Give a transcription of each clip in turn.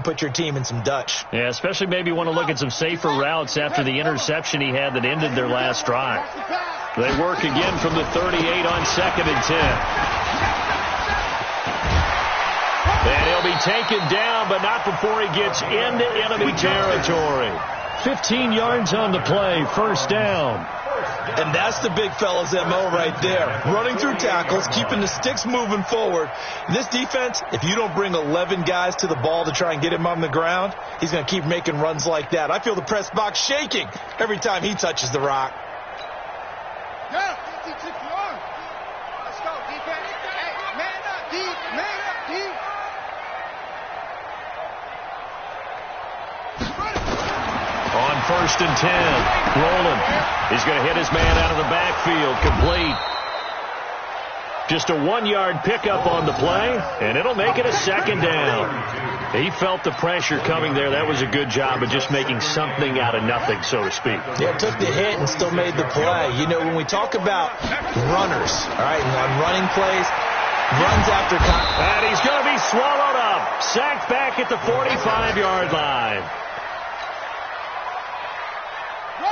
put your team in some Dutch. Yeah, especially maybe want to look at some safer routes after the interception he had that ended their last drive. They work again from the 38 on 2nd and 10. And he'll be taken down, but not before he gets into enemy territory. 15 yards on the play, first down. And that's the big fella's MO right there. Running through tackles, keeping the sticks moving forward. This defense, if you don't bring 11 guys to the ball to try and get him on the ground, he's going to keep making runs like that. I feel the press box shaking every time he touches the rock. Let's go, defense. Hey, man up, D. Man up, D. On 1st and 10, Roland. He's going to hit his man out of the backfield, complete. Just a 1-yard pickup on the play, and it'll make it a 2nd down. He felt the pressure coming there. That was a good job of just making something out of nothing, so to speak. Yeah, took the hit and still made the play. You know, when we talk about runners, all right, and on running plays, runs after contact. And he's going to be swallowed up. Sacked back at the 45-yard line.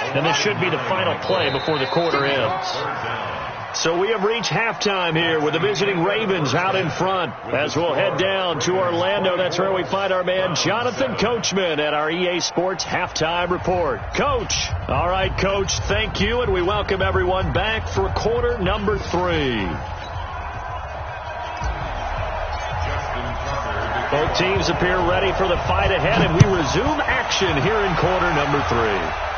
And this should be the final play before the quarter ends. So we have reached halftime here with the visiting Ravens out in front. As we'll head down to Orlando, that's where we find our man Jonathan Coachman at our EA Sports Halftime Report. Coach. All right, Coach, thank you, and we welcome everyone back for quarter number 3. Both teams appear ready for the fight ahead, and we resume action here in quarter number 3.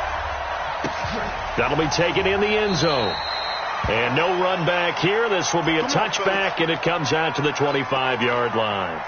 That'll be taken in the end zone. And no run back here. This will be a touchback, and it comes out to the 25-yard line.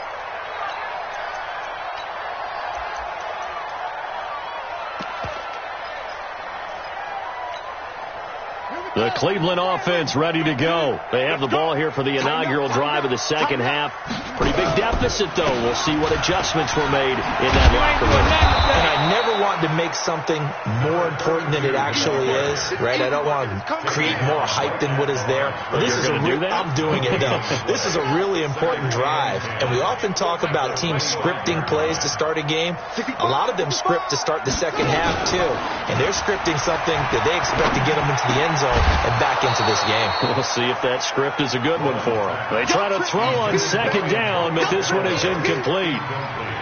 The Cleveland offense ready to go. They have the ball here for the inaugural drive of the second half. Pretty big deficit, though. We'll see what adjustments were made in that locker room. And I never want to make something more important than it actually is, right? I don't want to create more hype than what is there. But this is I'm doing it, though. This is a really important drive. And we often talk about teams scripting plays to start a game. A lot of them script to start the second half, too. And they're scripting something that they expect to get them into the end zone and back into this game. We'll see if that script is a good one for them. They try to throw on second down, but this one is incomplete.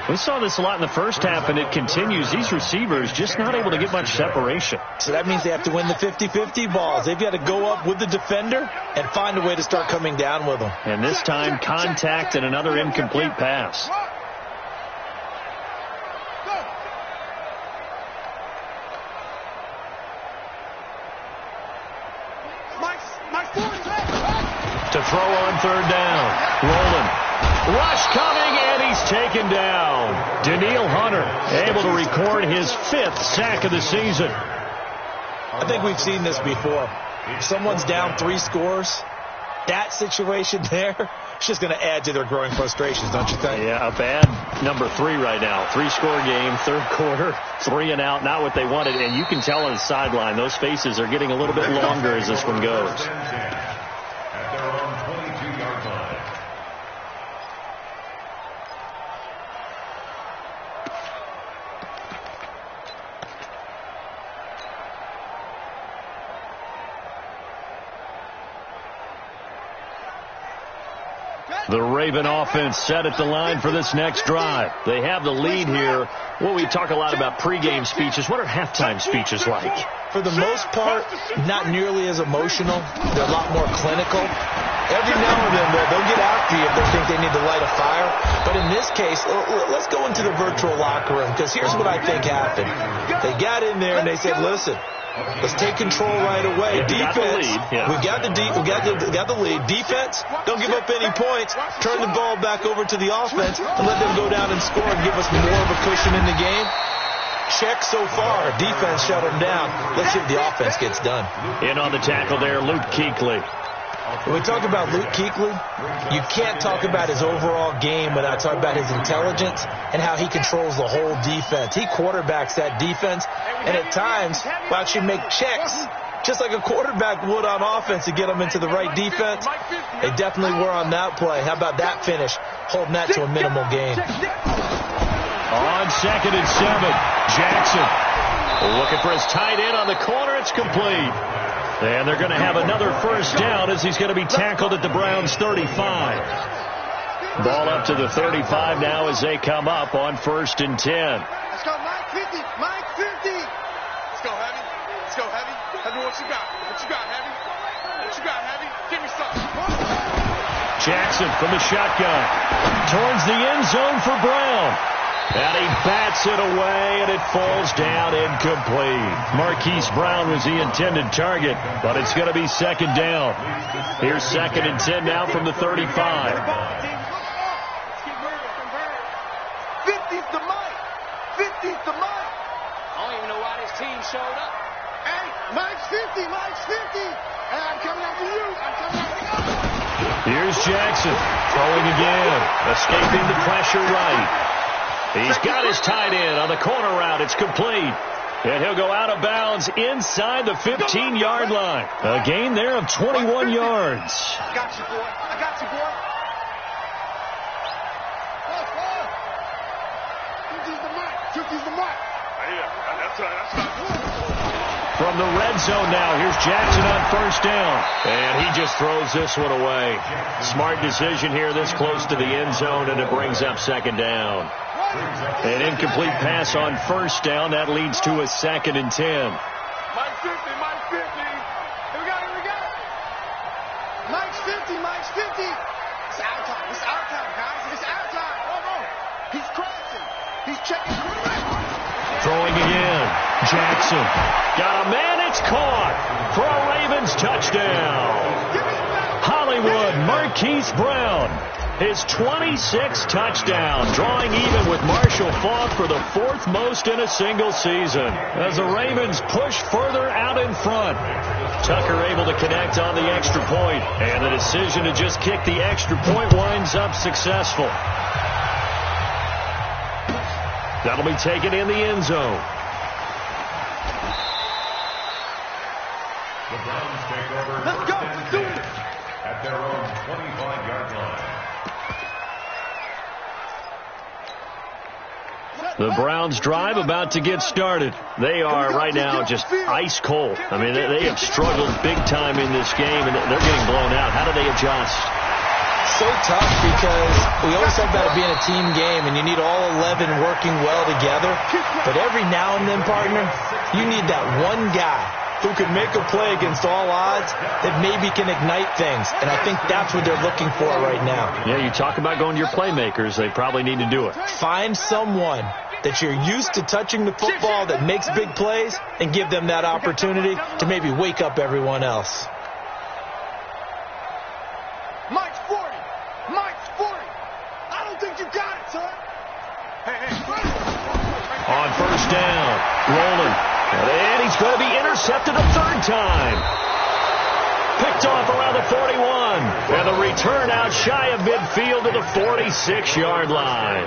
We saw this a lot in the first half, and it continues. These receivers just not able to get much separation. So that means they have to win the 50-50 balls. They've got to go up with the defender and find a way to start coming down with them. And this time, contact and another incomplete pass. To throw on third down. Roland. Rush coming, and he's taken down. Daniil Hunter able to record his 5th sack of the season. I think we've seen this before. If someone's down 3 scores, that situation there, it's just going to add to their growing frustrations, don't you think? Yeah, a bad number 3 right now. 3-score game, third quarter, 3 and out, not what they wanted. And you can tell on the sideline, those faces are getting a little bit longer as this one goes. The Raven offense set at the line for this next drive. They have the lead here. Well, we talk a lot about pregame speeches. What are halftime speeches like? For the most part, not nearly as emotional. They're a lot more clinical. Every now and then, they'll get after you if they think they need to light a fire. But in this case, let's go into the virtual locker room, because here's what I think happened. They got in there and they said, listen, let's take control right away. Defense, we got the lead. Defense, don't give up any points. Turn the ball back over to the offense and let them go down and score and give us more of a cushion in the game. Check so far. Defense shut them down. Let's see if the offense gets done. In on the tackle there, Luke Kuechly. When we talk about Luke Kuechly, you can't talk about his overall game without talking about his intelligence and how he controls the whole defense. He quarterbacks that defense, and at times will actually make checks just like a quarterback would on offense to get them into the right defense. They definitely were on that play. How about that finish, holding that to a minimal gain? 2nd and 7. Jackson looking for his tight end on the corner. It's complete. And they're going to have another first down as he's going to be tackled at the Browns' 35. Ball up to the 35 now as they come up on 1st and 10. Let's go, Mike 50. Mike 50. Let's go, Heavy. Let's go, Heavy. Heavy, what you got? What you got, Heavy? What you got, Heavy? Give me something. Jackson from the shotgun. Towards the end zone for Brown. And he bats it away, and it falls down incomplete. Marquise Brown was the intended target, but it's going to be 2nd down. Here's 2nd and 10 now from the 35. 50's the Mike. 50's the Mike. I don't even know why this team showed up. Hey, Mike's 50. Mike's 50. Hey, I'm coming after you. I'm coming after you. Here's Jackson throwing again, escaping the pressure right. He's got his tight end on the corner route. It's complete. And he'll go out of bounds inside the 15-yard line. A gain there of 21 yards. I got you, boy. I got you, boy. 50's the Mike. 50's the Mike. Yeah, that's right. From the red zone now, here's Jackson on 1st down. And he just throws this one away. Smart decision here this close to the end zone, and it brings up 2nd down. An incomplete pass on 1st down. That leads to a 2nd and 10. Mike 50, Mike 50. Here we go, here we go. Mike's 50, Mike's 50. It's our time. It's our time, guys. It's our time. Hold on. He's crossing. He's checking. Throwing again. Jackson. Got a man. It's caught for a Ravens touchdown. Hollywood Marquise Brown. His 26th touchdown, drawing even with Marshall Faulk for the 4th most in a single season. As the Ravens push further out in front. Tucker able to connect on the extra point, and the decision to just kick the extra point winds up successful. That'll be taken in the end zone. The Browns take over. Let's go. Let's do it. At their own 25-yard line. The Browns drive about to get started. They are right now just ice cold. I mean, they have struggled big time in this game, and they're getting blown out. How do they adjust? So tough because we always talk about it being a team game, and you need all 11 working well together. But every now and then, partner, you need that one guy who can make a play against all odds that maybe can ignite things. And I think that's what they're looking for right now. Yeah, you talk about going to your playmakers. They probably need to do it. Find someone that you're used to touching the football that makes big plays and give them that opportunity to maybe wake up everyone else. Mike's 40. Mike's 40. I don't think you got it, son. Hey. On 1st down, rolling. And he's going to be intercepted a 3rd time. Picked off around the 41. And the return out shy of midfield to the 46-yard line.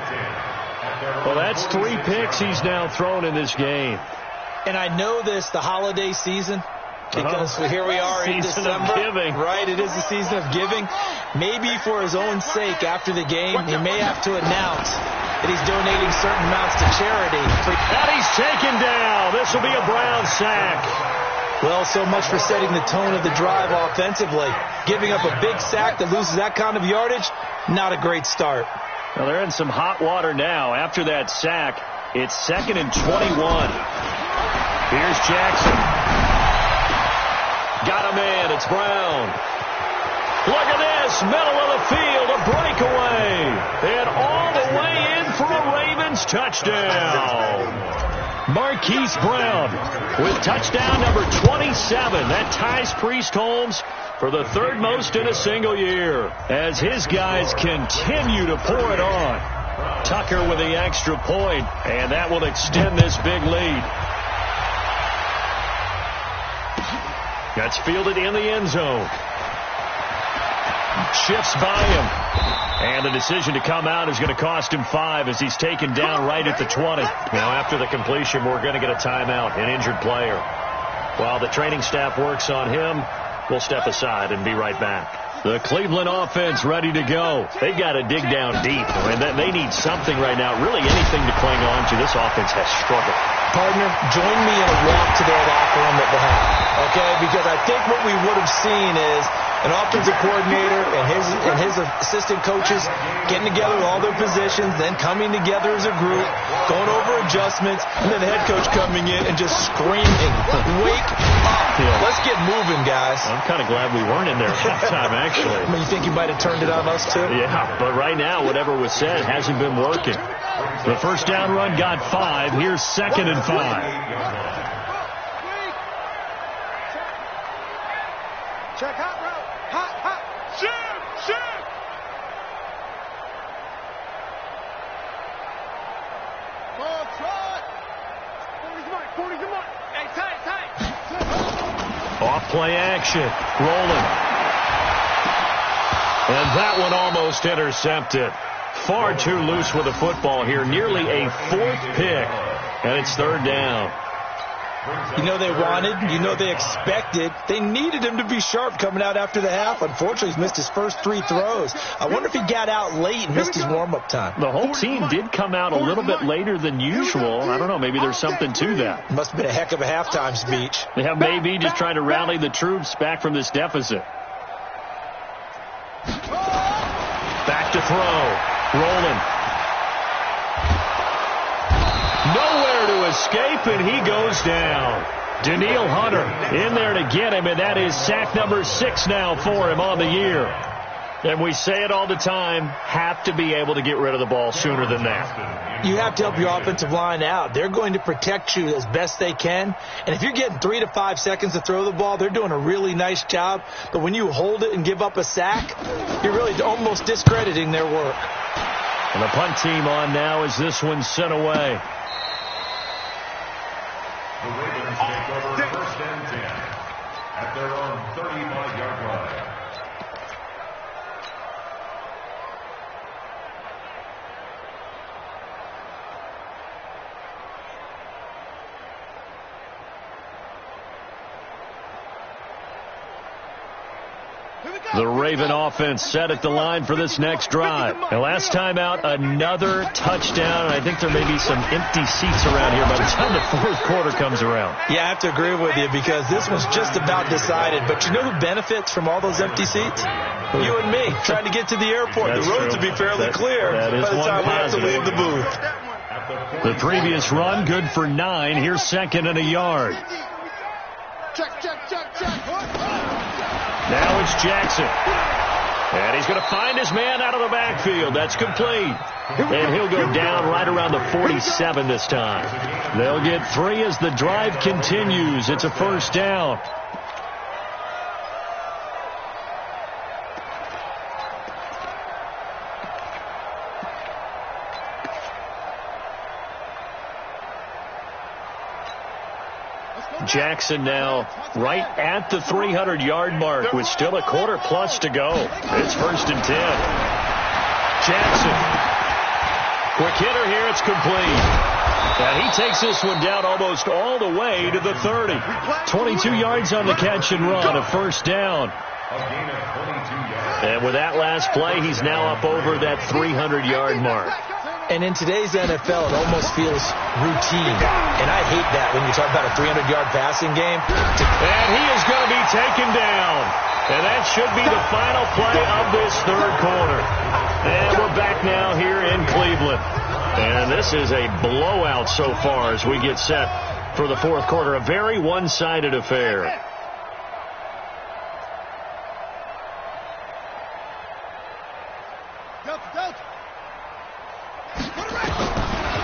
Well, that's 3 picks he's now thrown in this game. And I know this, the holiday season, because here we are in December. Giving. Right, it is the season of giving. Maybe for his own sake after the game, he may have to announce that he's donating certain amounts to charity. And he's taken down. This will be a Brown sack. Well, so much for setting the tone of the drive offensively. Giving up a big sack that loses that kind of yardage, not a great start. Well, they're in some hot water now. After that sack, it's 2nd and 21. Here's Jackson. Got a man. It's Brown. Look at this. Middle of the field. A breakaway. And all the way in for a Ravens touchdown. Marquise Brown with touchdown number 27. That ties Priest Holmes for the 3rd most in a single year as his guys continue to pour it on. Tucker with the extra point, and that will extend this big lead. That's fielded in the end zone. Shifts by him. And the decision to come out is going to cost him 5 as he's taken down right at the 20. Now, after the completion, we're going to get a timeout, an injured player. While the training staff works on him, we'll step aside and be right back. The Cleveland offense ready to go. They've got to dig down deep. I mean, they need something right now, really anything to cling on to. This offense has struggled. Partner, join me in a walk to their locker room at the half, okay? Because I think what we would have seen is an offensive coordinator and his assistant coaches getting together with all their positions, then coming together as a group, going over adjustments, and then the head coach coming in and just screaming, "Wake up! Yeah. Let's get moving, guys." I'm kind of glad we weren't in there at halftime, actually. I mean, you think you might have turned it on us, too? Yeah, but right now, whatever was said hasn't been working. The first down run got 5. Here's 2nd and 5. Check hot route. Hot. Shoot. Ball trot. 40, come on. Hey, tight. Off play action. Rolling. And that one almost intercepted. Far too loose with the football here. Nearly a 4th pick. And it's 3rd down. You know they wanted, you know they expected. They needed him to be sharp coming out after the half. Unfortunately, he's missed his first 3 throws. I wonder if he got out late and missed his warm-up time. The whole team did come out a little bit later than usual. I don't know, maybe there's something to that. Must have been a heck of a halftime speech. Yeah, maybe just trying to rally the troops back from this deficit. Back to throw. Rolling. Nowhere to escape, and he goes down. Danielle Hunter in there to get him, and that is sack number 6 now for him on the year. And we say it all the time, have to be able to get rid of the ball sooner than that. You have to help your offensive line out. They're going to protect you as best they can. And if you're getting 3 to 5 seconds to throw the ball, they're doing a really nice job. But when you hold it and give up a sack, you're really almost discrediting their work. And the punt team on now as this one's sent away. The Ravens take over 1st and 10 at their own 35-yard line. The Raven offense set at the line for this next drive. And last time out, another touchdown. And I think there may be some empty seats around here by the time the 4th quarter comes around. Yeah, I have to agree with you because this was just about decided. But you know who benefits from all those empty seats? You and me, trying to get to the airport. That's the roads true. will be fairly clear that is by the time we have to positive. leave the booth. The previous run, good for 9. Here's 2nd and a yard. Check. Now it's Jackson. And he's going to find his man out of the backfield. That's complete. And he'll go down right around the 47 this time. They'll get 3 as the drive continues. It's a 1st down. Jackson now right at the 300-yard mark with still a quarter plus to go. It's 1st and 10. Jackson. Quick hitter here. It's complete. And he takes this one down almost all the way to the 30. 22 yards on the catch and run, a 1st down. And with that last play, he's now up over that 300-yard mark. And in today's NFL, it almost feels routine. And I hate that when you talk about a 300-yard passing game. And he is going to be taken down. And that should be the final play of this 3rd quarter. And we're back now here in Cleveland. And this is a blowout so far as we get set for the 4th quarter. A very one-sided affair.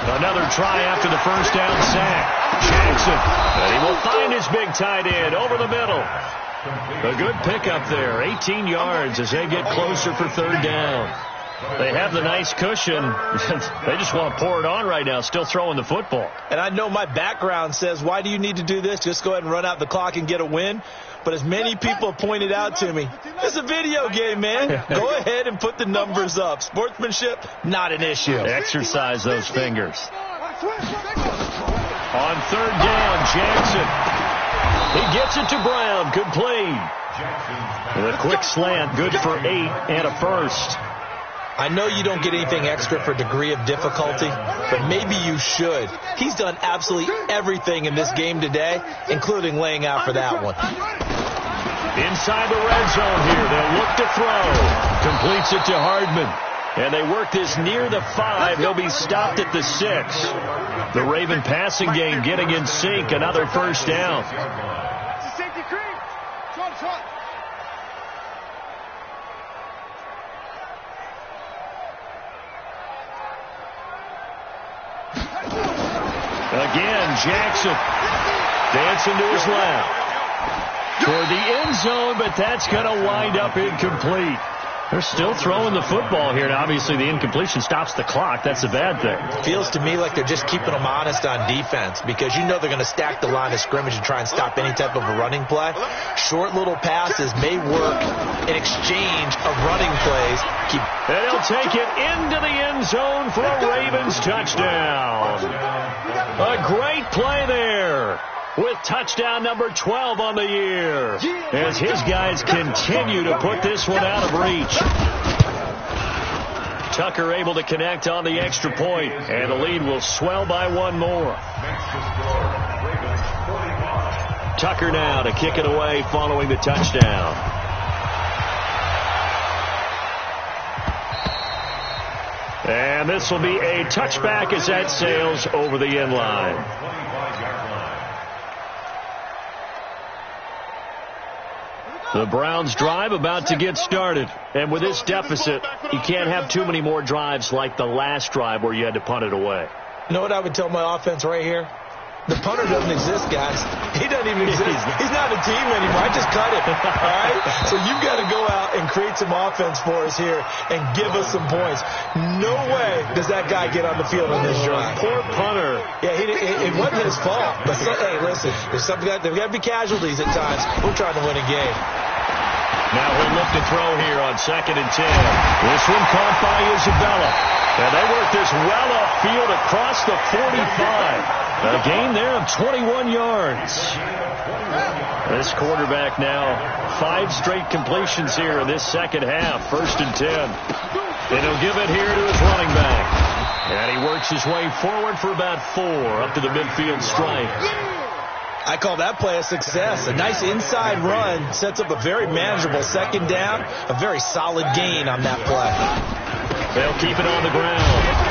Another try after the 1st down sack. Jackson. And he will find his big tight end over the middle. A good pickup there. 18 yards as they get closer for 3rd down. They have the nice cushion. They just want to pour it on right now, still throwing the football. And I know my background says, why do you need to do this? Just go ahead and run out the clock and get a win. But as many people have pointed out to me, it's a video game, man. Go ahead and put the numbers up. Sportsmanship, not an issue. Exercise those fingers. On 3rd down, Jackson. He gets it to Brown. Complete. And a quick slant, good for 8 and a first. I know you don't get anything extra for degree of difficulty, but maybe you should. He's done absolutely everything in this game today, including laying out for that one. Inside the red zone here, they'll look to throw. Completes it to Hardman. And they work this near the 5. They'll be stopped at the 6. The Raven passing game getting in sync. Another first down. Again, Jackson dancing to his left. Toward the end zone, but that's going to wind up incomplete. They're still throwing the football here, and obviously the incompletion stops the clock. That's a bad thing. Feels to me like they're just keeping them honest on defense because you know they're going to stack the line of scrimmage and try and stop any type of a running play. Short little passes may work in exchange of running plays. And he'll take it into the end zone for a Ravens touchdown. A great play there, with touchdown number 12 on the year, as his guys continue to put this one out of reach. Tucker able to connect on the extra point, and the lead will swell by one more. Tucker now to kick it away following the touchdown. And this will be a touchback as that sails over the end line. The Browns drive about to get started. And with this deficit, you can't have too many more drives like the last drive where you had to punt it away. You know what I would tell my offense right here? The punter doesn't exist, guys. He doesn't even exist. He's not a team anymore. I just cut him. All right? So you've got to go out and create some offense for us here and give us some points. No way does that guy get on the field on this drive. Poor punter. Yeah, it wasn't his fault. But hey, listen, there's got to be casualties at times. We're trying to win a game. Now he'll look to throw here on 2nd and 10. This one caught by Isabella. And they work this well upfield across the 45. A gain there of 21 yards. This quarterback now 5 straight completions here in this second half. 1st and 10. And he'll give it here to his running back. And he works his way forward for about 4 up to the midfield stripe. I call that play a success. A nice inside run sets up a very manageable 2nd down. A very solid gain on that play. They'll keep it on the ground.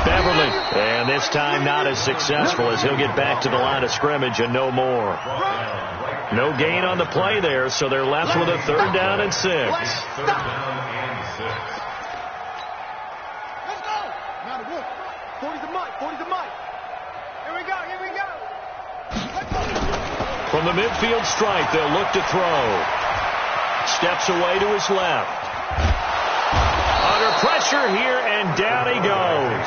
Beverly. And this time not as successful as he'll get back to the line of scrimmage and no more. No gain on the play there, so they're left with a 3rd down and 6. Let's go. Now the wood. 40's the mic. 40's the mic. Here we go. Here we go. From the midfield stripe, they'll look to throw. Steps away to his left. Under pressure here, and down he goes.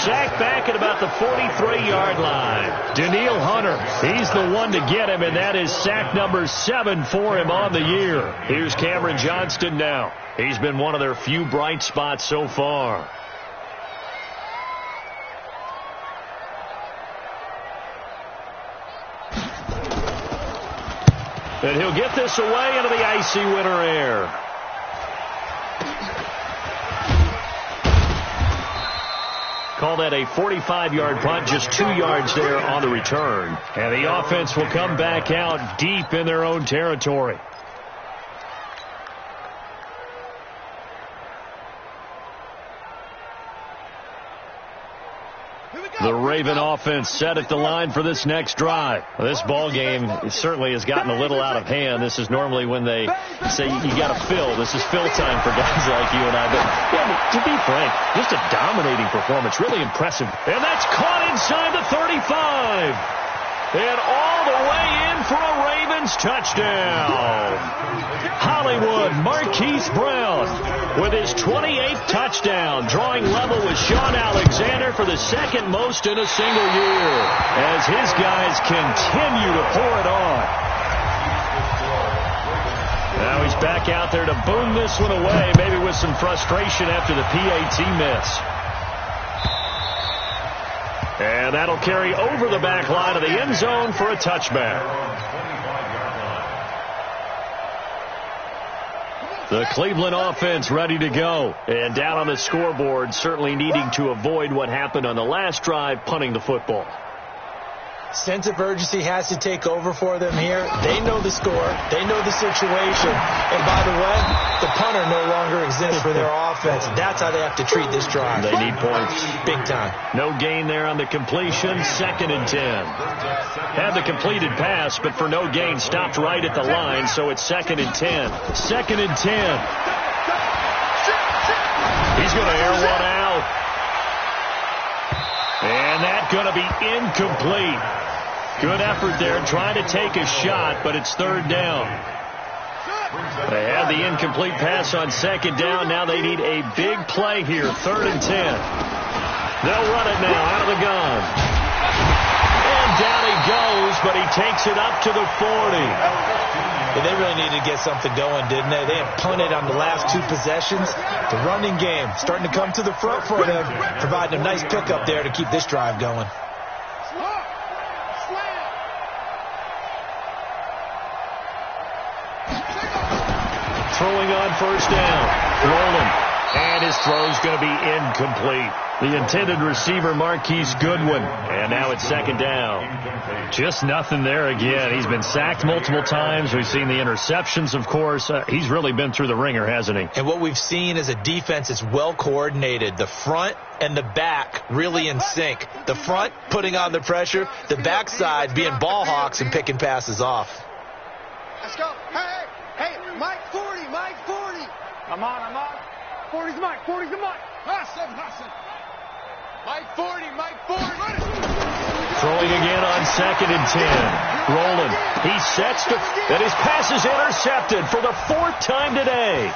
Sacked back at about the 43-yard line. Daniil Hunter, he's the one to get him, and that is sack number 7 for him on the year. Here's Cameron Johnston now. He's been one of their few bright spots so far. And he'll get this away into the icy winter air. Call that a 45-yard punt, just 2 yards there on the return. And the offense will come back out deep in their own territory. The Raven offense set at the line for this next drive. This ball game certainly has gotten a little out of hand. This is normally when they say you got to fill. This is fill time for guys like you and I. But yeah, to be frank, just a dominating performance. Really impressive. And that's caught inside the 35. And all the way in for a Ravens touchdown. Hollywood Marquise Brown with his 28th touchdown, drawing level with Sean Alexander for the 2nd most in a single year, as his guys continue to pour it on. Now he's back out there to boom this one away, maybe with some frustration after the PAT miss. And that'll carry over the back line of the end zone for a touchback. The Cleveland offense ready to go. And down on the scoreboard, certainly needing to avoid what happened on the last drive, punting the football. Sense of urgency has to take over for them here. They know the score. They know the situation. And by the way, the punter no longer exists for their offense. That's how they have to treat this drive. They need points. Big time. No gain there on the completion. 2nd and 10. Had the completed pass, but for no gain, stopped right at the line, so it's 2nd and 10. 2nd and 10. He's going to air one out. And that's going to be incomplete. Good effort there, trying to take a shot, but it's 3rd down. They had the incomplete pass on 2nd down. Now they need a big play here, 3rd and 10. They'll run it now out of the gun. And down he goes, but he takes it up to the 40. Yeah, they really needed to get something going, didn't they? They had punted on the last 2 possessions. The running game starting to come to the front for them, providing a nice pickup there to keep this drive going. Throwing on 1st down. Rolling. And his throw's going to be incomplete. The intended receiver, Marquise Goodwin. And now it's 2nd down. Just nothing there again. He's been sacked multiple times. We've seen the interceptions, of course. He's really been through the ringer, hasn't he? And what we've seen is a defense that's well coordinated. The front and the back really in sync. The front putting on the pressure. The backside being ball hawks and picking passes off. Let's go. Hey, Mike 40, Mike 40. I'm on. 40's Mike, 40's the Mike. Hassan. Mike 40, Mike 40. Throwing again on 2nd and 10. Rolling. He sets and his pass is intercepted for the 4th time today.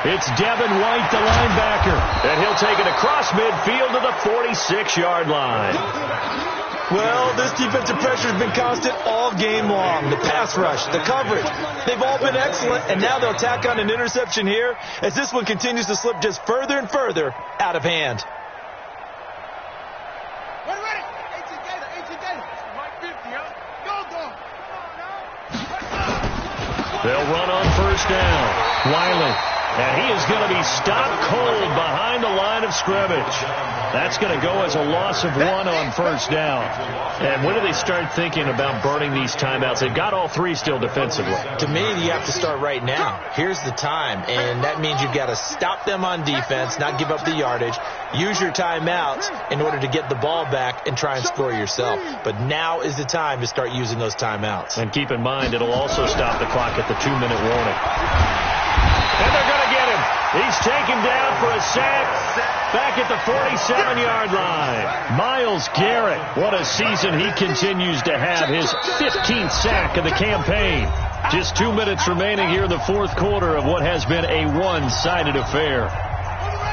It's Devin White, the linebacker, and he'll take it across midfield to the 46-yard line. Well, this defensive pressure has been constant all game long. The pass rush, the coverage, they've all been excellent, and now they'll tack on an interception here as this one continues to slip just further and further out of hand. Ready. 18 Gator. Mike 50, huh? Go. They'll run on 1st down. Wiley. And he is going to be stopped cold behind the line of scrimmage. That's going to go as a loss of 1 on 1st down. And when do they start thinking about burning these timeouts? They've got all 3 still defensively. To me, you have to start right now. Here's the time, and that means you've got to stop them on defense, not give up the yardage, use your timeouts in order to get the ball back and try and score yourself. But now is the time to start using those timeouts. And keep in mind, it'll also stop the clock at the 2-minute warning. And they're going to get him. He's taken down for a sack back at the 47-yard line. Myles Garrett, what a season he continues to have. His 15th sack of the campaign. Just 2 minutes remaining here in the 4th quarter of what has been a one-sided affair.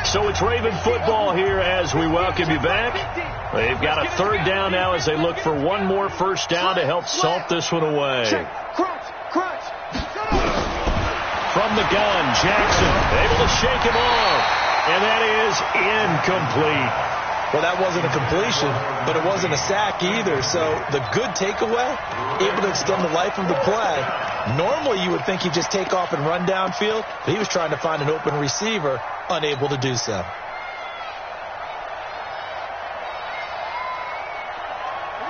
So it's Raven football here as we welcome you back. They've got a 3rd down now as they look for one more 1st down to help salt this one away. Crunch. From the gun, Jackson able to shake him off. And that is incomplete. Well, that wasn't a completion, but it wasn't a sack either. So the good takeaway, able to extend the life of the play. Normally you would think he'd just take off and run downfield, but he was trying to find an open receiver, unable to do so.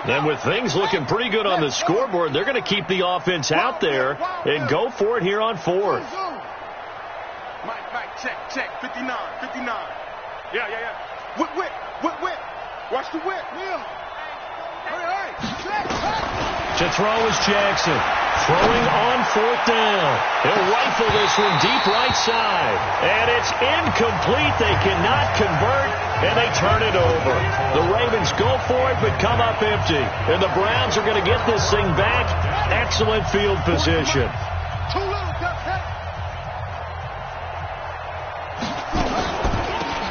And with things looking pretty good on the scoreboard, they're going to keep the offense out there and go for it here on 4th. Mike, check. 59. Yeah. Whip. Watch the whip. Hey. To throw is Jackson. Throwing on 4th down. He'll rifle this one deep right side. And it's incomplete. They cannot convert, and they turn it over. The Ravens go for it, but come up empty. And the Browns are going to get this thing back. Excellent field position. Too little,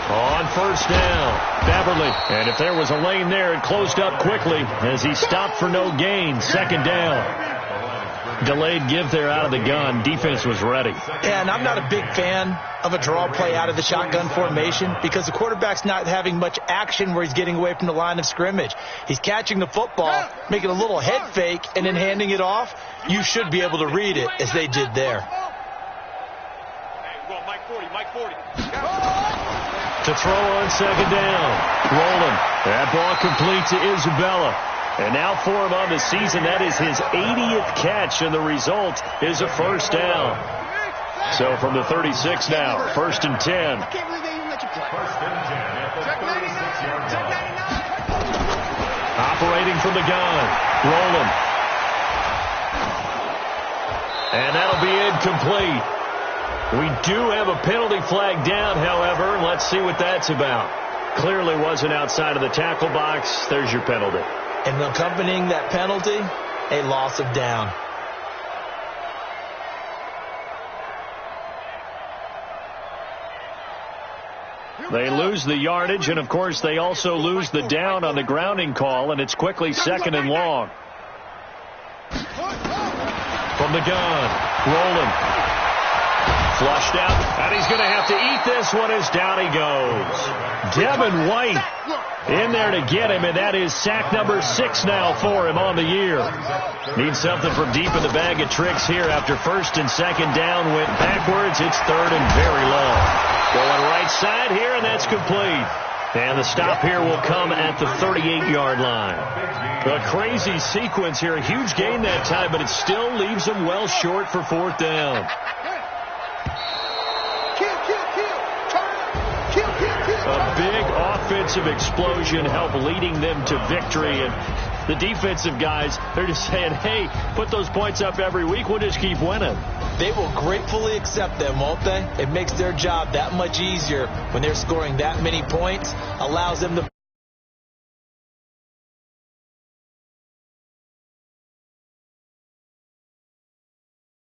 On 1st down, Beverly. And if there was a lane there, it closed up quickly as he stopped for no gain. 2nd down. Delayed give there out of the gun. Defense was ready. Yeah, and I'm not a big fan of a draw play out of the shotgun formation because the quarterback's not having much action where he's getting away from the line of scrimmage. He's catching the football, making a little head fake, and then handing it off. You should be able to read it as they did there. Mike 40. To throw on second down. Rolling. That ball complete to Isabella. And now for him on the season, that is his 80th catch, and the result is a first down. So from the 36 now, 1st and 10. I can't believe they even let you play. First and 10 at the 36-yard line. Operating from the gun. Rolling. And that'll be incomplete. We do have a penalty flag down, however. Let's see what that's about. Clearly wasn't outside of the tackle box. There's your penalty. And accompanying that penalty, a loss of down. They lose the yardage, and, of course, they also lose the down on the grounding call, and it's quickly 2nd and long. From the gun, rolling. Flushed out, and he's going to have to eat this one as down he goes. Devin White in there to get him, and that is sack number 6 now for him on the year. Needs something from deep in the bag of tricks here after 1st and 2nd down went backwards. It's 3rd and very long. Going right side here, and that's complete. And the stop here will come at the 38-yard line. A crazy sequence here. A huge gain that time, but it still leaves them well short for 4th down. A big offensive explosion helped leading them to victory. And the defensive guys, they're just saying, hey, put those points up every week. We'll just keep winning. They will gratefully accept them, won't they? It makes their job that much easier when they're scoring that many points. Allows them to